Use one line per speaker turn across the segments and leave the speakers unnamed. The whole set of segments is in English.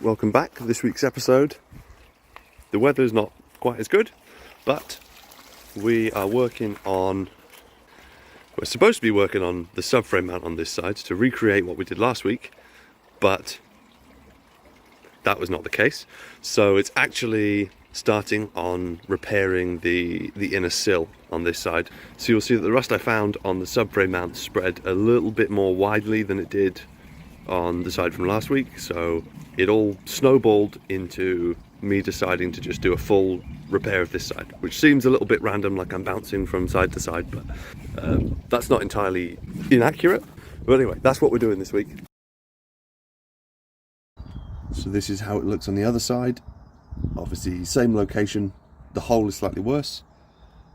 welcome back to this week's episode. The weather's not quite as good, but we are working on, we're supposed to be working on the subframe mount on this side to recreate what we did last week, but that was not the case. So it's actually starting on repairing the inner sill on this side. So you'll see that the rust I found on the subframe mount spread a little bit more widely than it did on the side from last week, so it all snowballed into me deciding to just do a full repair of this side, which seems a little bit random, like I'm bouncing from side to side, but that's not entirely inaccurate. But anyway, that's what we're doing this week. So this is how it looks on the other side. Obviously same location, the hole is slightly worse,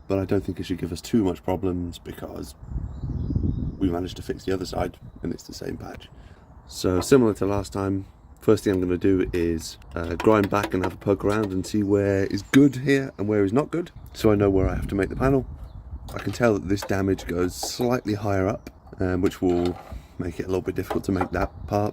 but I don't think it should give us too much problems because we managed to fix the other side and it's the same patch. So similar to last time, first thing I'm going to do is grind back and have a poke around and see where is good here and where is not good, so I know where I have to make the panel. I can tell that this damage goes slightly higher up, which will make it a little bit difficult to make that part.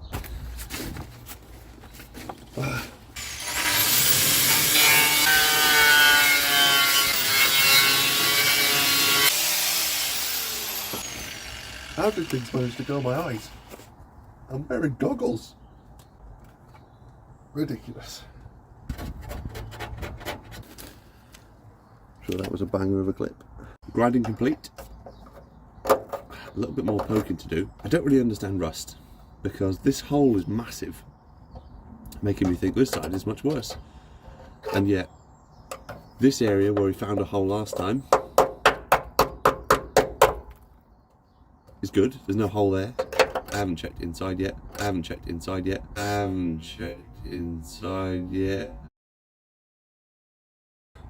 How did things manage to go my eyes? I'm wearing goggles. Ridiculous. Sure, that was a banger of a clip. Grinding complete. A little bit more poking to do. I don't really understand rust because this hole is massive, making me think this side is much worse. And yet, this area where we found a hole last time is good. There's no hole there. I haven't checked inside yet. I haven't checked inside yet. I haven't checked inside yet.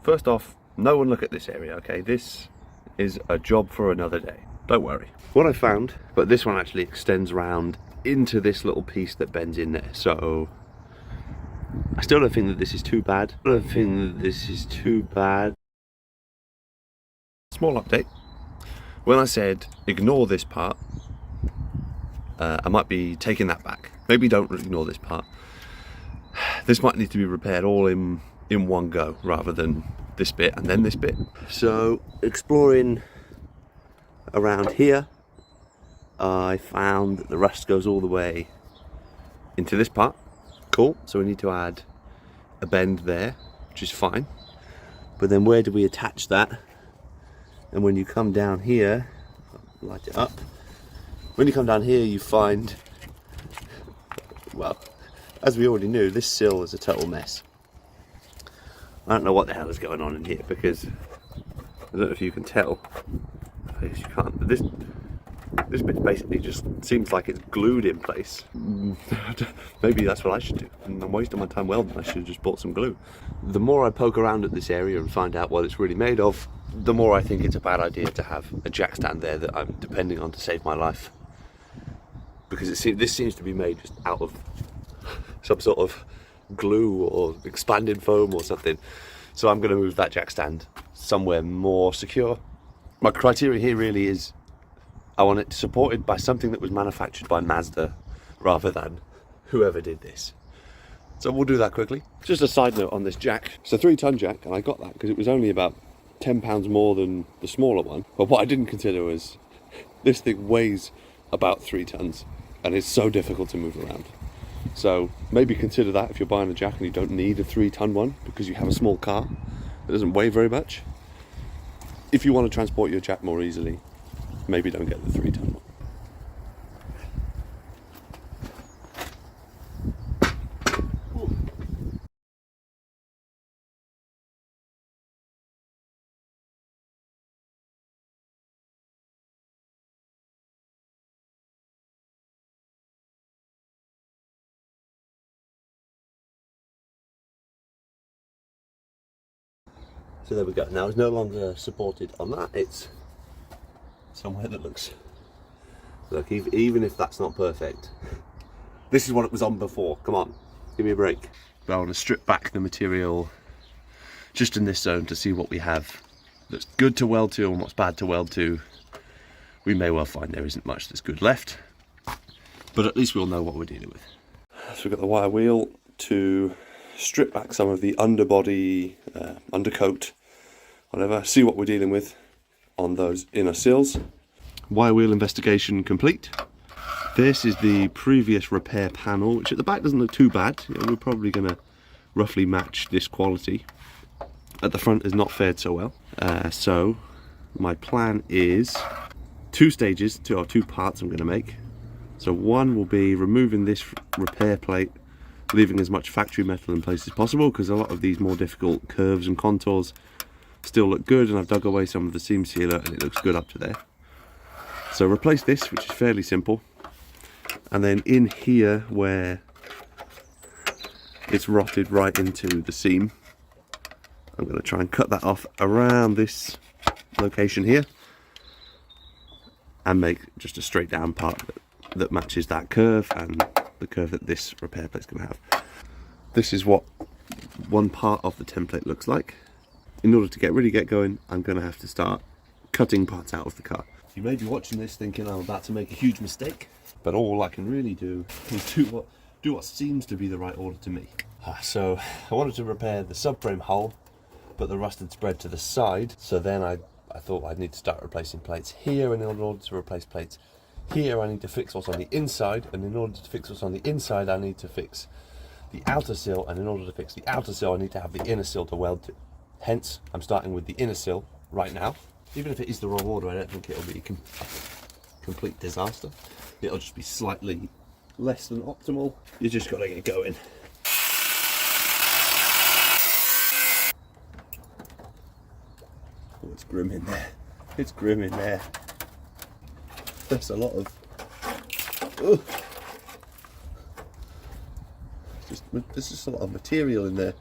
First off, no one look at this area, okay? This is a job for another day. Don't worry. What I found, but this one actually extends around into this little piece that bends in there. So I still don't think that this is too bad. I don't think that this is too bad. Small update. When I said ignore this part, I might be taking that back. Maybe don't ignore this part. This might need to be repaired all in one go rather than this bit and then this bit. So exploring around here, I found that the rust goes all the way into this part. Cool. So we need to add a bend there, which is fine. But then where do we attach that? And when you come down here, light it up. When you come down here, you find, well, as we already knew, this sill is a total mess. I don't know what the hell is going on in here because I don't know if you can tell. I guess you can't. But this bit basically just seems like it's glued in place. Maybe that's what I should do. I'm wasting my time welding. I should have just bought some glue. The more I poke around at this area and find out what it's really made of, the more I think it's a bad idea to have a jack stand there that I'm depending on to save my life. Because this seems to be made just out of some sort of glue or expanded foam or something. So I'm going to move that jack stand somewhere more secure. My criteria here really is I want it supported by something that was manufactured by Mazda rather than whoever did this. So we'll do that quickly. Just a side note on this jack. It's a 3-ton jack, and I got that because it was only about 10 pounds more than the smaller one. But what I didn't consider was this thing weighs about 3 tons and it's so difficult to move around. So maybe consider that if you're buying a jack and you don't need a 3-ton one because you have a small car that doesn't weigh very much. If you want to transport your jack more easily, maybe don't get the 3-ton one. So there we go. Now it's no longer supported on that. It's somewhere that looks, look, even if that's not perfect, this is what it was on before. Come on, give me a break. But I want to strip back the material just in this zone to see what we have that's good to weld to and what's bad to weld to. We may well find there isn't much that's good left, but at least we'll know what we're dealing with. So we've got the wire wheel to strip back some of the underbody, undercoat, whatever, see what we're dealing with on those inner sills. Wire wheel investigation complete. This is the previous repair panel, which at the back doesn't look too bad. You know, we're probably going to roughly match this quality. At the front has not fared so well. So my plan is two stages, two parts I'm going to make. So one will be removing this repair plate, leaving as much factory metal in place as possible, because a lot of these more difficult curves and contours still look good, and I've dug away some of the seam sealer and it looks good up to there. So replace this, which is fairly simple, and then in here where it's rotted right into the seam, I'm going to try and cut that off around this location here and make just a straight down part that matches that curve and the curve that this repair plate's going to have. This is what one part of the template looks like. In order to really get going, I'm going to have to start cutting parts out of the car. You may be watching this thinking I'm about to make a huge mistake, but all I can really do is do what seems to be the right order to me. So I wanted to repair the subframe hole, but the rust had spread to the side, so then I thought I'd need to start replacing plates here, and in order to replace plates here I need to fix what's on the inside, and in order to fix what's on the inside I need to fix the outer sill, and in order to fix the outer sill I need to have the inner sill to weld to. Hence I'm starting with the inner sill right now. Even if it is the wrong order, I don't think it'll be a complete disaster. It'll just be slightly less than optimal. You just got to get going. Oh, it's grim in there. It's grim in there. There's a lot of... there's just a lot of material in there.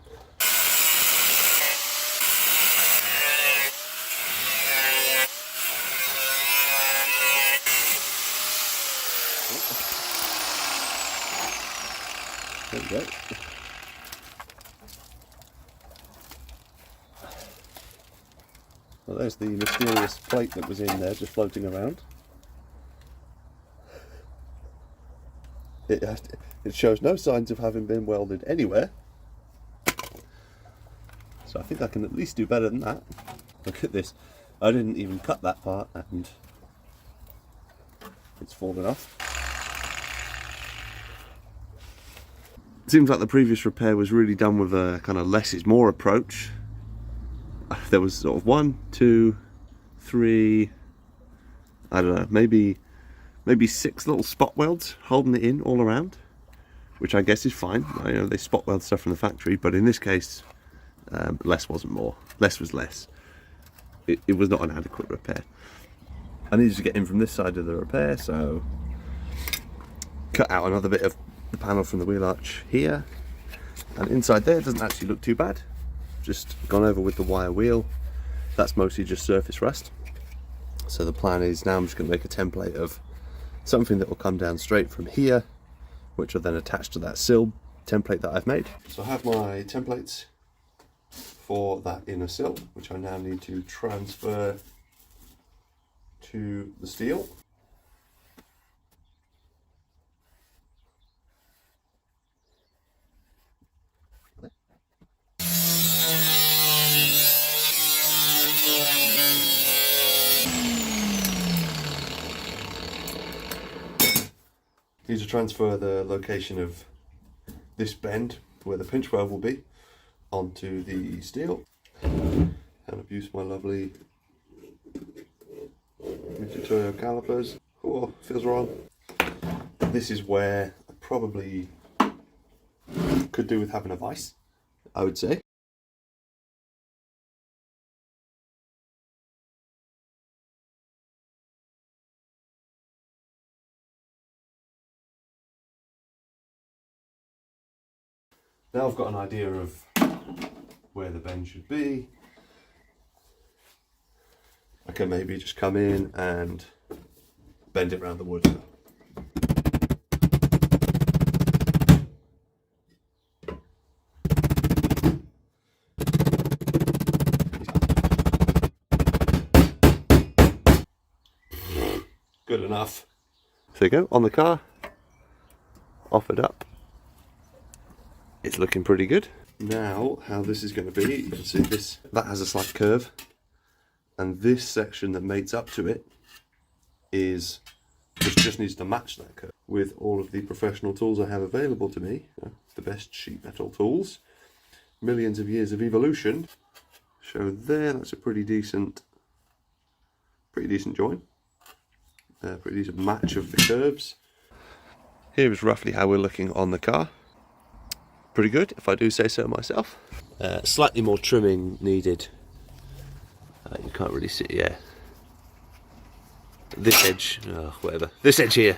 There we go. Well, there's the mysterious plate that was in there just floating around. It shows no signs of having been welded anywhere. So I think I can at least do better than that. Look at this. I didn't even cut that part and it's fallen off. It seems like the previous repair was really done with a kind of less is more approach. There was sort of 1, 2, 3, I don't know, maybe 6 little spot welds holding it in all around, which I guess is fine. I know they spot weld stuff from the factory, but in this case, less wasn't more. Less was less. It was not an adequate repair. I needed to get in from this side of the repair, so cut out another bit of the panel from the wheel arch here, and inside there doesn't actually look too bad. Just gone over with the wire wheel. That's mostly just surface rust. So the plan is now I'm just going to make a template of something that will come down straight from here, which will then attach to that sill template that I've made. So I have my templates for that inner sill, which I now need to transfer to the steel. Need to transfer the location of this bend, where the pinch weld will be, onto the steel. And I've used my lovely Toyo calipers. Oh, feels wrong. This is where I probably could do with having a vise, I would say. Now I've got an idea of where the bend should be, I can maybe just come in and bend it around the wood. Good enough. There you go, on the car, offered up. it's looking pretty good. Now, how this is going to be, you can see this, that has a slight curve, and this section that mates up to it is just needs to match that curve. With all of the professional tools I have available to me, the best sheet metal tools, millions of years of evolution, show there, that's a pretty decent join, pretty decent match of the curves. Here is roughly how we're looking on the car. Pretty good, if I do say so myself. Slightly more trimming needed. You can't really see, yeah. This edge, whatever. This edge here,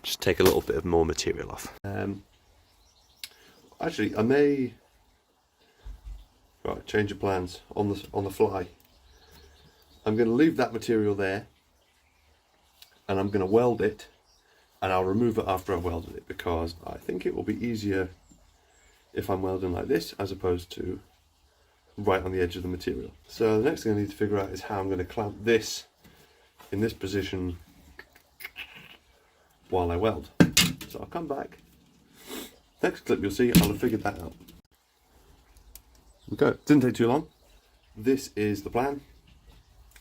just take a little bit of more material off. Actually, I may change of plans on the fly. I'm going to leave that material there, and I'm going to weld it, and I'll remove it after I've welded it, because I think it will be easier if I'm welding like this as opposed to right on the edge of the material. So the next thing I need to figure out is how I'm going to clamp this in this position while I weld. So I'll come back. Next clip you'll see I'll have figured that out. Okay, didn't take too long. This is the plan.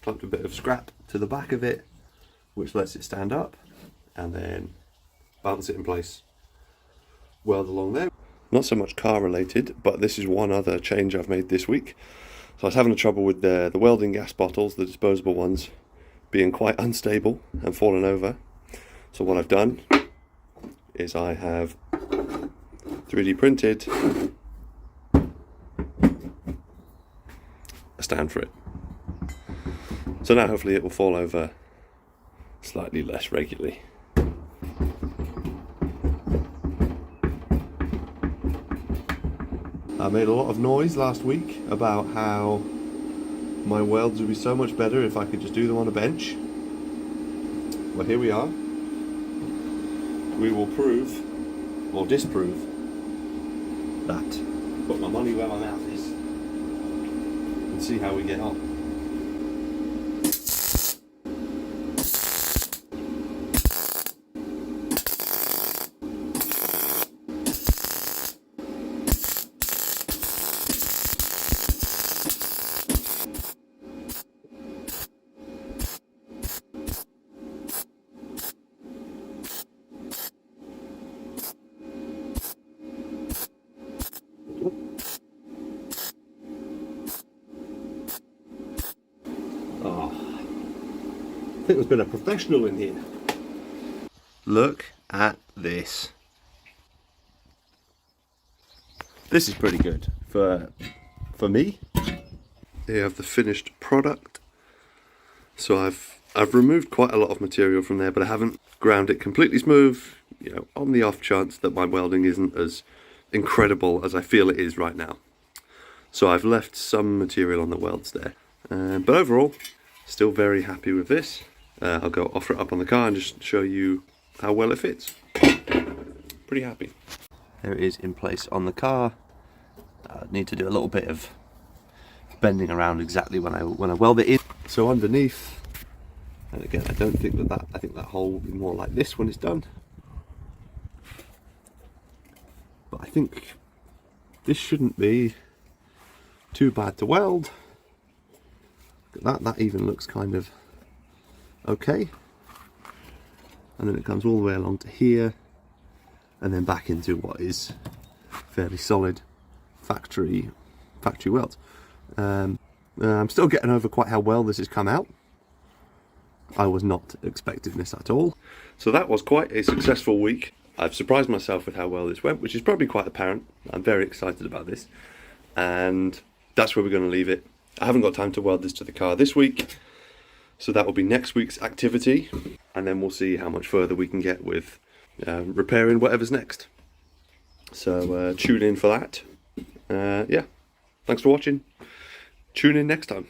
Clamped a bit of scrap to the back of it, which lets it stand up, and then bounce it in place. Weld along there. Not so much car related, but this is one other change I've made this week. So I was having trouble with the welding gas bottles, the disposable ones, being quite unstable and falling over. So what I've done is I have 3D printed a stand for it. So now hopefully it will fall over slightly less regularly. I made a lot of noise last week about how my welds would be so much better if I could just do them on a bench. Well, here we are. We will prove, or disprove, that. Put my money where my mouth is and see how we get on. I think there's been a professional in here. Look at this. This is pretty good for me. Here you have the finished product. So I've removed quite a lot of material from there, but I haven't ground it completely smooth, you know, on the off chance that my welding isn't as incredible as I feel it is right now. So I've left some material on the welds there. But overall, still very happy with this. I'll go offer it up on the car and just show you how well it fits. Pretty happy. There it is in place on the car. I need to do a little bit of bending around exactly when I weld it in. So underneath, and again, I don't think that I think that hole will be more like this when it's done. But I think this shouldn't be too bad to weld. Look at that even looks kind of okay. And then it comes all the way along to here, and then back into what is fairly solid factory welds. I'm still getting over quite how well this has come out. I was not expecting this at all. So that was quite a successful week. I've surprised myself with how well this went, which is probably quite apparent. I'm very excited about this, and that's where we're going to leave it. I haven't got time to weld this to the car this week, so that will be next week's activity, and then we'll see how much further we can get with repairing whatever's next. So tune in for that. Yeah, thanks for watching. Tune in next time.